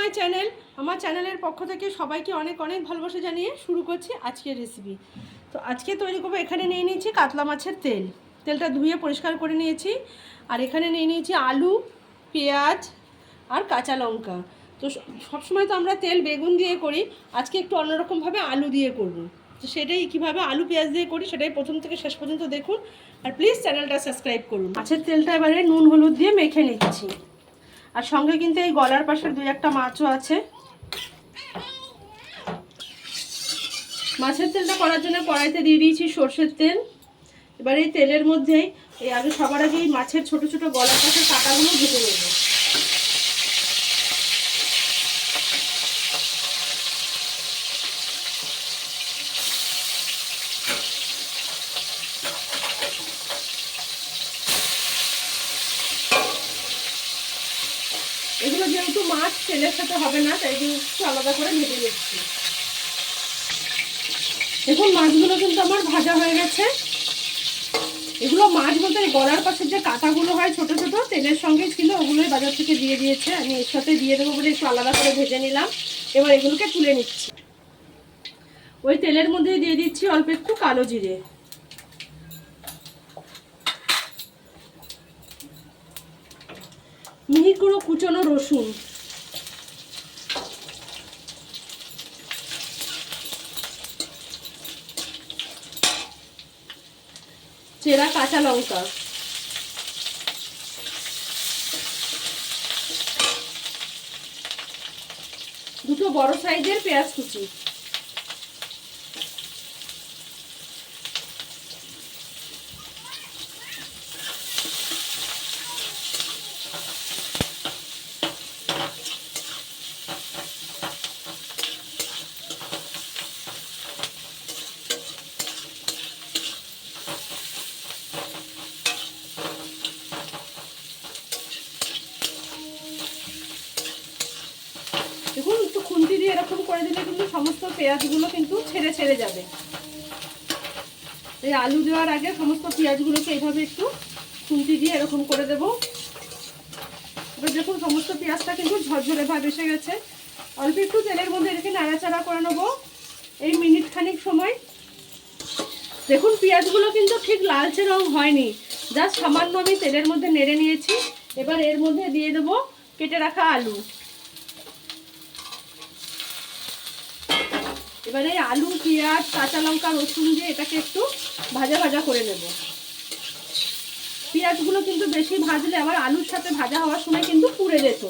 My channel. আমার চ্যানেলের পক্ষ থেকে সবাইকে অনেক অনেক ভালোবাসা জানিয়ে শুরু করছি আজকের রেসিপি। তো আজকে তৈরি করবো, এখানে নিয়ে নিয়েছি কাতলা মাছের তেল। তেলটা ধুয়ে পরিষ্কার করে নিয়েছি। আর এখানে নিয়ে নিয়েছি আলু, পেঁয়াজ আর কাঁচা লঙ্কা। তো সবসময় তো আমরা তেল বেগুন দিয়ে করি, আজকে একটু অন্যরকমভাবে আলু দিয়ে করব। তো সেটাই কীভাবে আলু পেঁয়াজ দিয়ে করি সেটাই প্রথম থেকে শেষ পর্যন্ত দেখুন। আর প্লিজ চ্যানেলটা সাবস্ক্রাইব করুন। মাছের তেলটা এবারে নুন হলুদ দিয়ে মেখে নিচ্ছি। আর সঙ্গে কিন্তু এই গলার পাশের দুই একটা মাছও আছে। মাছের তেলটা করার জন্য কড়াইতে দিয়ে দিয়েছি সর্ষের তেল। এবার এই তেলের মধ্যেই সবার আগে এই মাছের ছোট ছোট গলার পাশের কাঁটাগুলো ভেজে নেব। এগুলো যেহেতু মাছ তেলের সাথে হবে না, তাই একটু আলাদা করে ভেজে নিচ্ছি। দেখুন মাছগুলো কিন্তু আমার ভাজা হয়ে গেছে। এগুলো মাছ বলতে গলার পাশের যে কাঁটাগুলো হয় ছোট ছোট, তেলের সঙ্গে ছিল, ওগুলোই বাজার থেকে দিয়ে দিয়েছে। আমি এর সাথে দিয়ে দেবো বলে একটু আলাদা করে ভেজে নিলাম। এবার এগুলোকে তুলে নিচ্ছি। ওই তেলের মধ্যে দিয়ে দিচ্ছি অল্প একটু কালো জিরে, মিহি করে কুচনো রসুন, চেরা কাঁচা লঙ্কা, দুটো বড় সাইজের পেঁয়াজ কুচি, দেখুন একটু খুন্তি দিয়ে এরকম করে দিলে কিন্তু সমস্ত পেঁয়াজগুলো কিন্তু ছেড়ে ছেড়ে যাবে। এই আলু দেওয়ার আগে সমস্ত পেঁয়াজগুলোকে এইভাবে একটু খুন্তি দিয়ে এরকম করে দেব। এবার দেখুন সমস্ত পেঁয়াজটা কিন্তু ঝরঝরে ভাব এসে গেছে। অল্প একটু তেলের মধ্যে রেখে নাড়াচাড়া করে নেবো এই মিনিট খানিক সময়। দেখুন পেঁয়াজগুলো কিন্তু ঠিক লালচে রং হয়নি, জাস্ট সামান্য আমি তেলের মধ্যে নেড়ে নিয়েছি। এবার এর মধ্যে দিয়ে দেবো কেটে রাখা আলু। এবারে আলু, পেঁয়াজ, কাঁচা লঙ্কা, রসুন দিয়ে এটাকে একটু ভাজা ভাজা করে নেব। পেঁয়াজগুলো কিন্তু বেশি ভাজলে আবার আলুর সাথে ভাজা হওয়ার সময় কিন্তু পুড়ে যেত,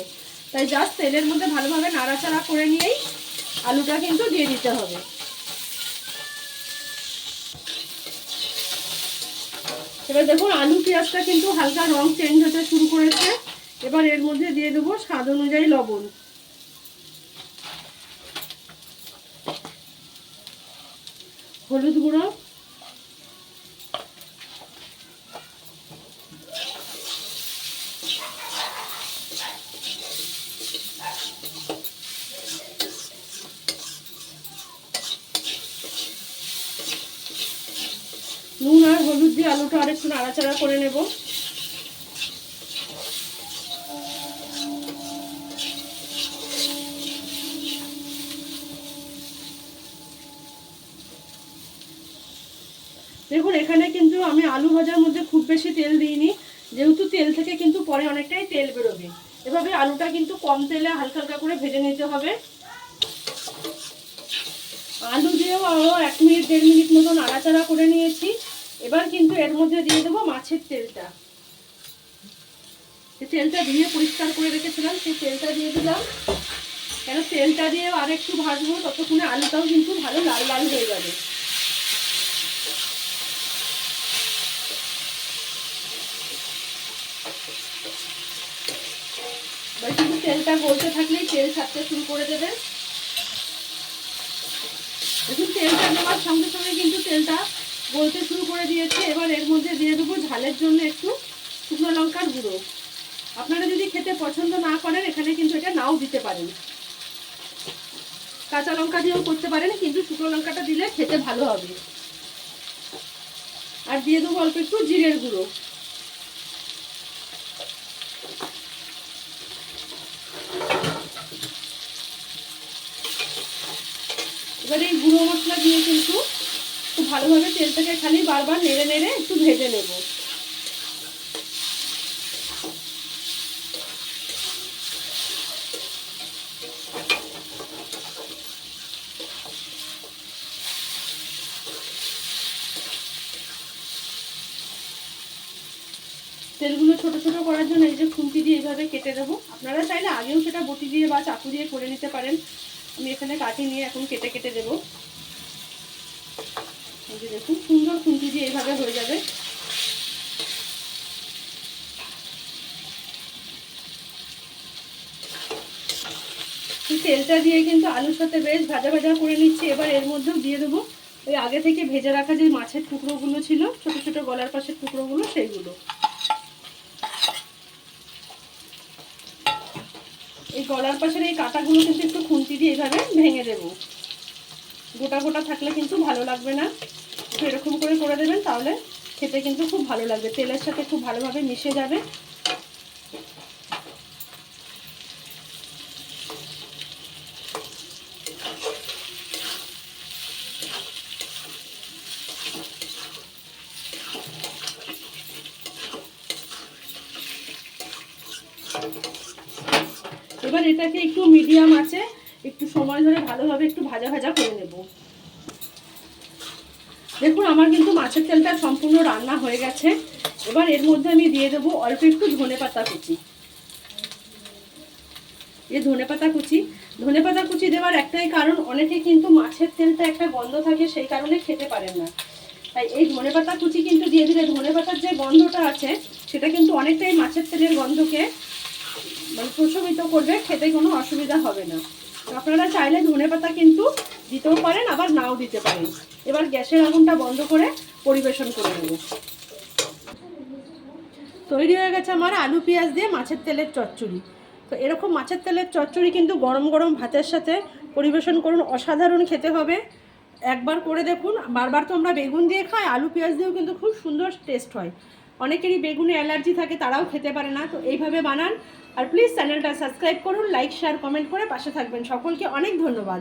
তাই জাস্ট তেলের মধ্যে ভালোভাবে নাড়াচাড়া করে নিয়েই আলুটা কিন্তু দিয়ে দিতে হবে। এবার দেখুন আলু পেঁয়াজটা কিন্তু হালকা রং চেঞ্জ হতে শুরু করেছে। এবার এর মধ্যে দিয়ে দেবো স্বাদ অনুযায়ী লবণ, হলুদ গুঁড়ো, নুন আর হলুদ দিয়ে আলুটা আরেকটু নাড়াচাড়া করে নেব। দেখুন এখানে কিন্তু আমি আলু ভাজার মধ্যে খুব বেশি তেল দিইনি, যেহেতু তেল থেকে কিন্তু পরে অনেকটাই তেল বেরোবে। এভাবে আলুটা কিন্তু কম তেলে হালকা হালকা করে ভেজে নিতে হবে। আলু দিয়েও আরও 1 মিনিট 1.5 মিনিট মতো নাড়াচাড়া করে নিয়েছি। এবার কিন্তু এর মধ্যে দিয়ে দেবো মাছের তেলটা। যে তেলটা ধুয়ে পরিষ্কার করে রেখেছিলাম সেই তেলটা দিয়ে দিলাম। কেন তেলটা দিয়ে আর একটু ভাজবো, ততক্ষণে আলুটাও কিন্তু ভালো লাল লাল হয়ে যাবে। এবার কিন্তু তেলটা গলতে থাকলেই তেল ছাড়তে শুরু করে দেবে। দেখুন তেলটা দেওয়ার সঙ্গে সঙ্গে কিন্তু তেলটা গলতে শুরু করে দিয়েছে। এবার এর মধ্যে দিয়ে দেবো ঝালের জন্য একটু শুকনো লঙ্কার গুঁড়ো। আপনারা যদি খেতে পছন্দ না করেন এখানে কিন্তু এটা নাও দিতে পারেন, কাঁচা লঙ্কা দিয়েও করতে পারেন, কিন্তু শুকনো লঙ্কাটা দিলে খেতে ভালো হবে। আর দিয়ে দেবো অল্প একটু জিরের গুঁড়ো। এবারে এই গুঁড়ো মশলা দিয়ে কিন্তু খুব ভালোভাবে তেলটাকে খালি বারবার নেড়ে নেড়ে একটু ভেজে নেব। তেলগুলো ছোট ছোট করার জন্য এই যে খুন্তি দিয়ে এইভাবে কেটে দেবো। আপনারা চাইলে আগেও সেটা বটি দিয়ে বা চাকু দিয়ে করে নিতে পারেন। আমি এখানে কাটি নিয়ে এখন কেটে কেটে দেবো। এই যে দেখুন সুন্দর খুন্তি দিয়ে এইভাবে হয়ে যাবে। তেলটা দিয়ে কিন্তু আলুর সাথে বেশ ভাজা ভাজা করে নিচ্ছি। এবার এর মধ্যেও দিয়ে দেবো ওই আগে থেকে ভেজে রাখা যে মাছের টুকরোগুলো ছিল, ছোট ছোট গলার পাশের টুকরোগুলো, সেইগুলো। এই গলার পাশের এই কাঁটাগুলো কিন্তু একটু খুন্তি দিয়ে এইভাবে ভেঙে দেবো। গোটা গোটা থাকলে কিন্তু ভালো লাগবে না, একটু এরকম করে করে দেবেন, তাহলে খেতে কিন্তু খুব ভালো লাগবে, তেলের সাথে খুব ভালোভাবে মিশে যাবে। এবার এটাকে একটু মিডিয়াম আছে একটু সময় ধরে ভালোভাবে একটু ভাজা ভাজা করে নেব। দেখুন আমার কিন্তু মাছের তেলটা সম্পূর্ণ রান্না হয়ে গেছে। এবার এর মধ্যে আমি দিয়ে দেবো অল্প একটু ধনেপাতা কুচি। এই ধনেপাতা কুচি দেওয়ার একটাই কারণ, অনেকে কিন্তু মাছের তেলটা একটা গন্ধ থাকে, সেই কারণে খেতে পারেন না। তাই এই ধনেপাতা কুচি কিন্তু দিয়ে দিলে ধনেপাতার যে গন্ধটা আছে সেটা কিন্তু অনেকটাই মাছের তেলের গন্ধকে মানে প্রশমিত করবে, খেতে কোনো অসুবিধা হবে না। আপনারা চাইলে ধনেপাতা কিন্তু দিতেও পারেন, আবার নাও দিতে পারেন। এবার গ্যাসের আগুনটা বন্ধ করে পরিবেশন করে নেব। তৈরি হয়ে গেছে আমার আলু পেঁয়াজ দিয়ে মাছের তেলের চচ্চড়ি। তো এরকম মাছের তেলের চচ্চড়ি কিন্তু গরম গরম ভাতের সাথে পরিবেশন করুন, অসাধারণ খেতে হবে। একবার করে দেখুন। বারবার তো আমরা বেগুন দিয়ে খাই, আলু পেঁয়াজ দিয়েও কিন্তু খুব সুন্দর টেস্ট হয়। অনেকেরই বেগুনে অ্যালার্জি থাকে, তারাও খেতে পারে না। তো এইভাবে বানান। আর প্লিজ চ্যানেলটা সাবস্ক্রাইব করুন, লাইক শেয়ার কমেন্ট করে পাশে থাকবেন। সকলকে অনেক ধন্যবাদ।